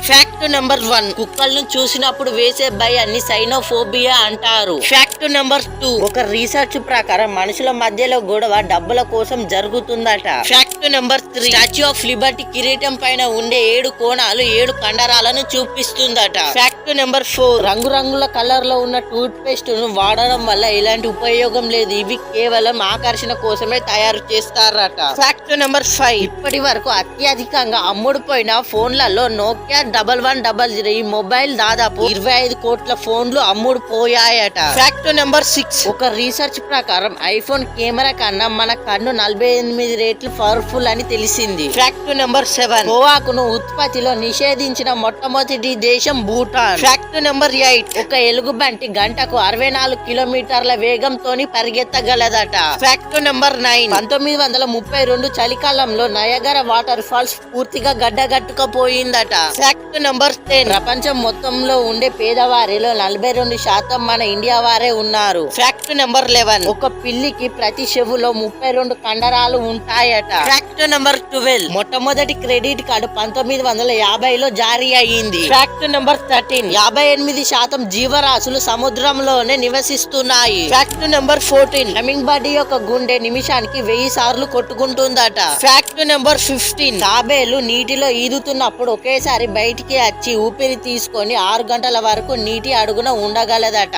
Fact number 1, కుక్కలను చూసినప్పుడు వేసే భయాన్ని సైనోఫోబియా అంటారు. ఫ్యాక్ట్ నెంబర్ 2, ఒక రీసెర్చ్ ప్రకారం మనుషుల మధ్యలో గొడవ డబ్బుల కోసం జరుగుతుందట. Fact number 3, statue of liberty కిరీటం పైన ఉండే 7 కోణాలు 7 కండరాలను చూపిస్తుందట. ఫ్యాక్ట్ నెంబర్ 4, రంగురంగుల కలర్ లో ఉన్న టూత్ పేస్ట్ ను వాడడం వల్ల ఎలాంటి ఉపయోగం లేదు. ఇవి కేవలం ఆకర్షణ కోసమే తయారు చేస్తారట. ఫ్యాక్ట్ నెంబర్ 5, ఇప్పటి వరకు అత్యధికంగా అమ్ముడుపోయిన ఫోన్లలో నోకియా 1100 ఈ మొబైల్ దాదాపు 25 కోట్ల ఫోన్లు అమ్ముడుపోయాయట. ఫ్యాక్ట్ నెంబర్ 6, ఒక రీసెర్చ్ ప్రకారం ఐఫోన్ కెమెరా కన్నా మన కన్ను 48 రెట్లు పవర్ఫుల్ అని తెలిసింది. ఫ్యాక్ట్ నెంబర్ 7, గోవాకును ఉత్పత్తిలో నిషేధించిన మొట్టమొదటి దేశం భూటాన్. ఫ్యాక్ట్ నెంబర్ 8, ఒక ఎలుగుబంటి గంటకు 64 కిలోమీటర్ల వేగంతోని పరిగెత్తగలదట. ఫ్యాక్ట్ నెంబర్ 9, 1932 చలికాలంలో నయగర వాటర్ ఫాల్స్ పూర్తిగా గడ్డగట్టుకపోయిందట. ఫ్యాక్ట్ నెంబర్ 10, ప్రపంచం మొత్తంలో ఉండే పేదవారిలో 42% మన ఇండియా వారే ఉన్నారు. ఫ్యాక్ట్ నెంబర్ 11, ఒక పిల్లికి ప్రతి చెవులో 32 కండరాలు ఉంటాయట. ఫ్యాక్ట్ నెంబర్ 12, మొట్టమొదటి క్రెడిట్ కార్డు 1950లో జారీ అయ్యింది. ఫ్యాక్ట్ నెంబర్ 13, 58% జీవరాశులు సముద్రంలోనే నివసిస్తున్నాయి. ఫ్యాక్ట్ నెంబర్ 14, హమింగ్ బర్డ్ యొక్క గుండె నిమిషానికి 1000 సార్లు కొట్టుకుంటుందట. ఫ్యాక్ట్ నెంబర్ 15, తాబేలు నీటిలో ఈదుతున్నప్పుడు ఒకేసారి బయటికి వచ్చి ఊపిరి తీసుకొని 6 గంటల వరకు నీటి అడుగున ఉండగలదట.